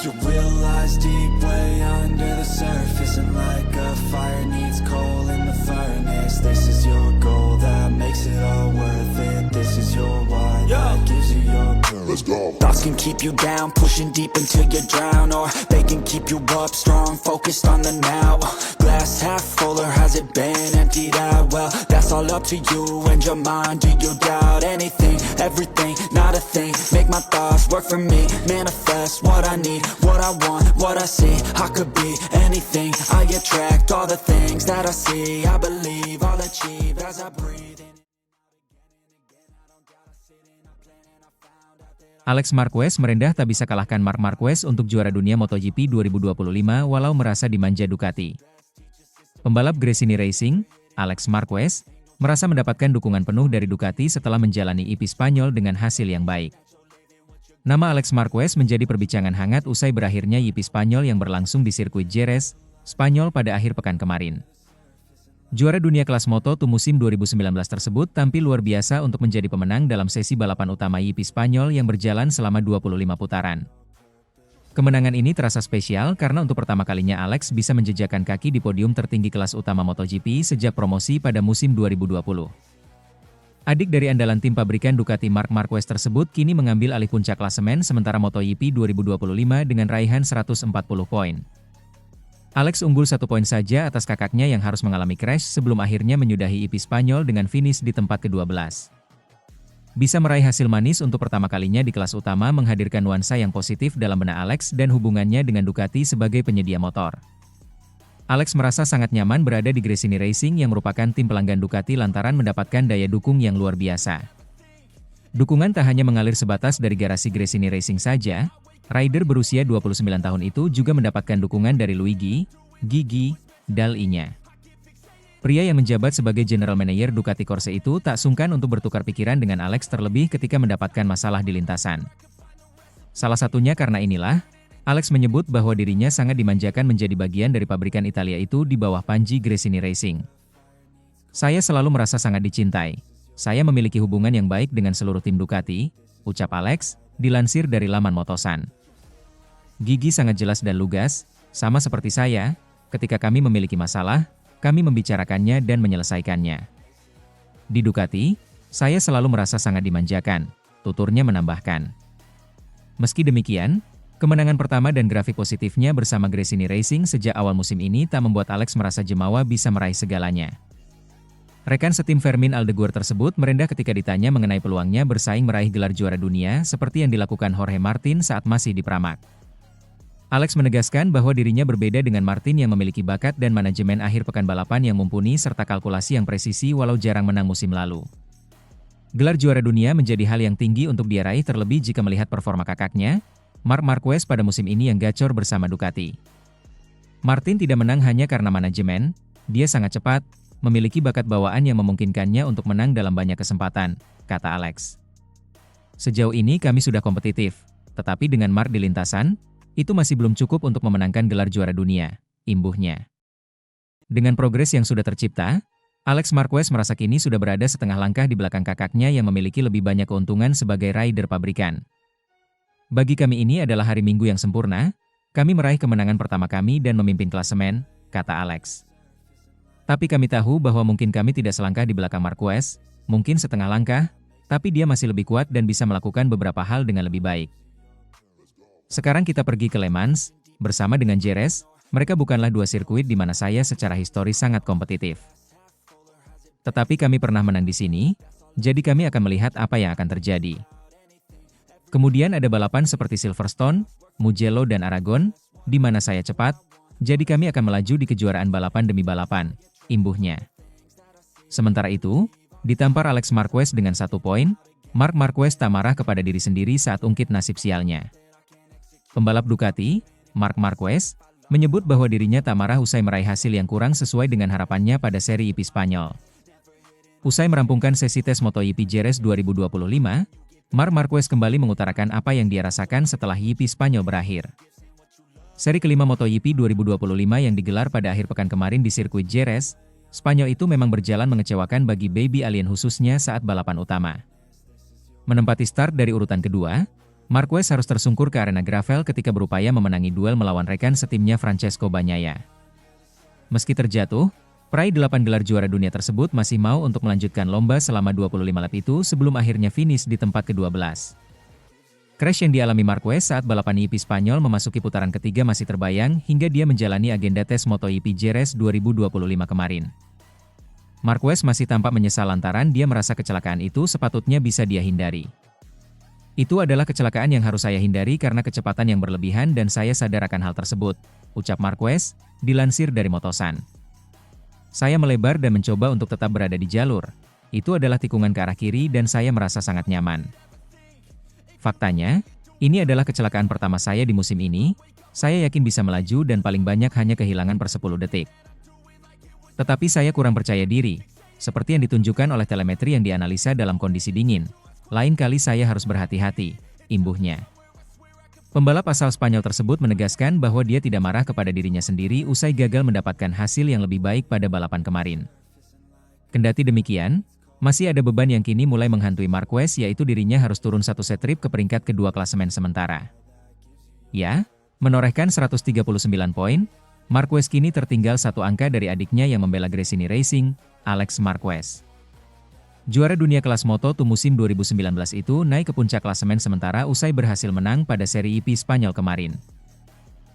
You realize deep way under the surface, and like a fire needs coal in the furnace. This is your goal that makes it all worth it. This is your why that gives you your purpose. Let's go. Thoughts can keep you down, pushing deep until you drown, or they can keep you up strong, focused on the now. Glass half full, or has it been emptied out? Well, that's all up to you and your mind. Do you doubt anything, everything, not a thing? Make my thoughts work for me, manifest what I need, what I want, what I see. I could be anything, I attract all the things that I see. I believe I'll achieve as I breathe in. Alex Marquez merendah tak bisa kalahkan Marc Marquez untuk juara dunia MotoGP 2025 walau merasa dimanja Ducati. Pembalap Gresini Racing, Alex Marquez, merasa mendapatkan dukungan penuh dari Ducati setelah menjalani IP Spanyol dengan hasil yang baik. Nama Alex Marquez menjadi perbincangan hangat usai berakhirnya IP Spanyol yang berlangsung di sirkuit Jerez, Spanyol pada akhir pekan kemarin. Juara dunia kelas Moto2 musim 2019 tersebut tampil luar biasa untuk menjadi pemenang dalam sesi balapan utama IP Spanyol yang berjalan selama 25 putaran. Kemenangan ini terasa spesial karena untuk pertama kalinya Alex bisa menjejakkan kaki di podium tertinggi kelas utama MotoGP sejak promosi pada musim 2020. Adik dari andalan tim pabrikan Ducati Marc Marquez tersebut kini mengambil alih puncak klasemen sementara MotoGP 2025 dengan raihan 140 poin. Alex unggul 1 poin saja atas kakaknya yang harus mengalami crash sebelum akhirnya menyudahi IP Spanyol dengan finish di tempat ke-12. Bisa meraih hasil manis untuk pertama kalinya di kelas utama menghadirkan nuansa yang positif dalam benak Alex dan hubungannya dengan Ducati sebagai penyedia motor. Alex merasa sangat nyaman berada di Gresini Racing yang merupakan tim pelanggan Ducati lantaran mendapatkan daya dukung yang luar biasa. Dukungan tak hanya mengalir sebatas dari garasi Gresini Racing saja, rider berusia 29 tahun itu juga mendapatkan dukungan dari Luigi Gigi Dall'Igna. Pria yang menjabat sebagai General Manager Ducati Corse itu tak sungkan untuk bertukar pikiran dengan Alex terlebih ketika mendapatkan masalah di lintasan. Salah satunya karena inilah, Alex menyebut bahwa dirinya sangat dimanjakan menjadi bagian dari pabrikan Italia itu di bawah panji Gresini Racing. Saya selalu merasa sangat dicintai. Saya memiliki hubungan yang baik dengan seluruh tim Ducati, ucap Alex, dilansir dari laman Motosan. Gigi sangat jelas dan lugas, sama seperti saya, ketika kami memiliki masalah, kami membicarakannya dan menyelesaikannya. Di Ducati, saya selalu merasa sangat dimanjakan, tuturnya menambahkan. Meski demikian, kemenangan pertama dan grafik positifnya bersama Gresini Racing sejak awal musim ini tak membuat Alex merasa jemawa bisa meraih segalanya. Rekan setim Fermin Aldeguer tersebut merendah ketika ditanya mengenai peluangnya bersaing meraih gelar juara dunia seperti yang dilakukan Jorge Martin saat masih di Pramac. Alex menegaskan bahwa dirinya berbeda dengan Martin yang memiliki bakat dan manajemen akhir pekan balapan yang mumpuni serta kalkulasi yang presisi walau jarang menang musim lalu. Gelar juara dunia menjadi hal yang tinggi untuk dia raih terlebih jika melihat performa kakaknya, Marc Marquez pada musim ini yang gacor bersama Ducati. Martin tidak menang hanya karena manajemen, dia sangat cepat, memiliki bakat bawaan yang memungkinkannya untuk menang dalam banyak kesempatan, kata Alex. Sejauh ini kami sudah kompetitif, tetapi dengan Marc di lintasan, itu masih belum cukup untuk memenangkan gelar juara dunia, imbuhnya. Dengan progres yang sudah tercipta, Alex Marquez merasa kini sudah berada setengah langkah di belakang kakaknya yang memiliki lebih banyak keuntungan sebagai rider pabrikan. Bagi kami ini adalah hari Minggu yang sempurna, kami meraih kemenangan pertama kami dan memimpin klasemen, kata Alex. Tapi kami tahu bahwa mungkin kami tidak selangkah di belakang Marquez, mungkin setengah langkah, tapi dia masih lebih kuat dan bisa melakukan beberapa hal dengan lebih baik. Sekarang kita pergi ke Le Mans, bersama dengan Jerez, mereka bukanlah dua sirkuit di mana saya secara historis sangat kompetitif. Tetapi kami pernah menang di sini, jadi kami akan melihat apa yang akan terjadi. Kemudian ada balapan seperti Silverstone, Mugello dan Aragon, di mana saya cepat, jadi kami akan melaju di kejuaraan balapan demi balapan, imbuhnya. Sementara itu, ditampar Alex Marquez dengan 1 poin, Marc Marquez tak marah kepada diri sendiri saat ungkit nasib sialnya. Pembalap Ducati, Marc Marquez, menyebut bahwa dirinya tak marah usai meraih hasil yang kurang sesuai dengan harapannya pada seri IP Spanyol. Usai merampungkan sesi tes MotoGP Jerez 2025, Marc Marquez kembali mengutarakan apa yang dia rasakan setelah IP Spanyol berakhir. Seri kelima MotoGP 2025 yang digelar pada akhir pekan kemarin di sirkuit Jerez, Spanyol itu memang berjalan mengecewakan bagi Baby Alien khususnya saat balapan utama. Menempati start dari urutan kedua, Marquez harus tersungkur ke arena gravel ketika berupaya memenangi duel melawan rekan setimnya Francesco Bagnaia. Meski terjatuh, peraih 8 gelar juara dunia tersebut masih mau untuk melanjutkan lomba selama 25 lap itu sebelum akhirnya finish di tempat ke-12. Crash yang dialami Marquez saat balapan GP Spanyol memasuki putaran ketiga masih terbayang hingga dia menjalani agenda tes MotoGP Jerez 2025 kemarin. Marquez masih tampak menyesal lantaran dia merasa kecelakaan itu sepatutnya bisa dia hindari. Itu adalah kecelakaan yang harus saya hindari karena kecepatan yang berlebihan dan saya sadar akan hal tersebut, ucap Marquez, dilansir dari Motosan. Saya melebar dan mencoba untuk tetap berada di jalur. Itu adalah tikungan ke arah kiri dan saya merasa sangat nyaman. Faktanya, ini adalah kecelakaan pertama saya di musim ini, saya yakin bisa melaju dan paling banyak hanya kehilangan per 10 detik. Tetapi saya kurang percaya diri, seperti yang ditunjukkan oleh telemetri yang dianalisa dalam kondisi dingin. Lain kali saya harus berhati-hati, imbuhnya. Pembalap asal Spanyol tersebut menegaskan bahwa dia tidak marah kepada dirinya sendiri usai gagal mendapatkan hasil yang lebih baik pada balapan kemarin. Kendati demikian, masih ada beban yang kini mulai menghantui Marquez yaitu dirinya harus turun satu set trip ke peringkat kedua klasemen sementara. Ya, menorehkan 139 poin, Marquez kini tertinggal satu angka dari adiknya yang membela Gresini Racing, Alex Marquez. Juara dunia kelas Moto2 musim 2019 itu naik ke puncak klasemen sementara usai berhasil menang pada seri GP Spanyol kemarin.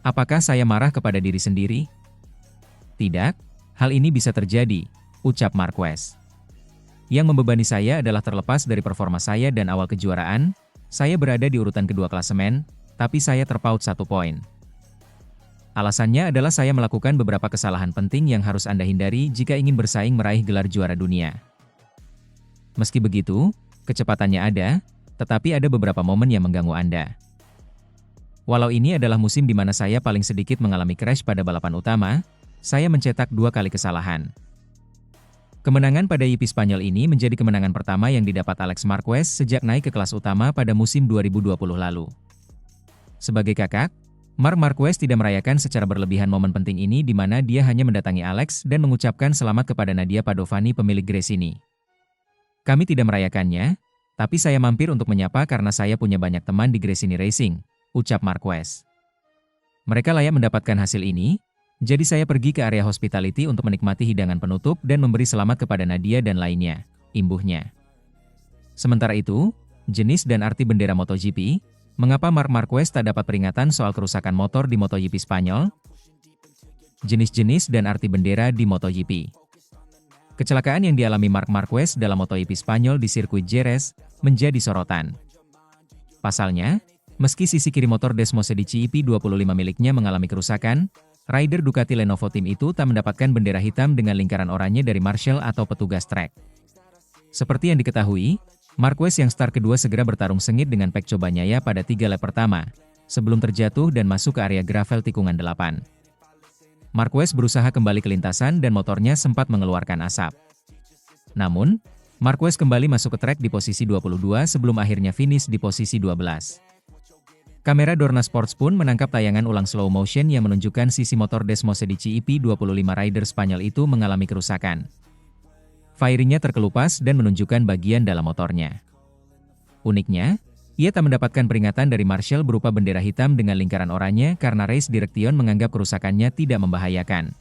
Apakah saya marah kepada diri sendiri? Tidak, hal ini bisa terjadi, ucap Marquez. Yang membebani saya adalah terlepas dari performa saya dan awal kejuaraan, saya berada di urutan kedua klasemen, tapi saya terpaut 1 poin. Alasannya adalah saya melakukan beberapa kesalahan penting yang harus Anda hindari jika ingin bersaing meraih gelar juara dunia. Meski begitu, kecepatannya ada, tetapi ada beberapa momen yang mengganggu Anda. Walau ini adalah musim di mana saya paling sedikit mengalami crash pada balapan utama, saya mencetak 2 kali kesalahan. Kemenangan pada GP Spanyol ini menjadi kemenangan pertama yang didapat Alex Marquez sejak naik ke kelas utama pada musim 2020 lalu. Sebagai kakak, Marc Marquez tidak merayakan secara berlebihan momen penting ini di mana dia hanya mendatangi Alex dan mengucapkan selamat kepada Nadia Padovani pemilik Gresini. Kami tidak merayakannya, tapi saya mampir untuk menyapa karena saya punya banyak teman di Gresini Racing, ucap Marquez. Mereka layak mendapatkan hasil ini, jadi saya pergi ke area hospitality untuk menikmati hidangan penutup dan memberi selamat kepada Nadia dan lainnya, imbuhnya. Sementara itu, jenis dan arti bendera MotoGP, mengapa Marc Marquez tak dapat peringatan soal kerusakan motor di MotoGP Spanyol? Jenis-jenis dan arti bendera di MotoGP. Kecelakaan yang dialami Marc Marquez dalam MotoGP Spanyol di sirkuit Jerez menjadi sorotan. Pasalnya, meski sisi kiri motor Desmosedici EP25 miliknya mengalami kerusakan, rider Ducati Lenovo Team itu tak mendapatkan bendera hitam dengan lingkaran oranye dari marshal atau petugas trek. Seperti yang diketahui, Marquez yang start kedua segera bertarung sengit dengan Pecco Bagnaia pada 3 lap pertama, sebelum terjatuh dan masuk ke area gravel tikungan 8. Marquez berusaha kembali ke lintasan dan motornya sempat mengeluarkan asap. Namun, Marquez kembali masuk ke trek di posisi 22 sebelum akhirnya finish di posisi 12. Kamera Dorna Sports pun menangkap tayangan ulang slow motion yang menunjukkan sisi motor Desmosedici EP25 rider Spanyol itu mengalami kerusakan. Fairingnya terkelupas dan menunjukkan bagian dalam motornya. Uniknya, ia tak mendapatkan peringatan dari marshal berupa bendera hitam dengan lingkaran oranye karena Race Direction menganggap kerusakannya tidak membahayakan.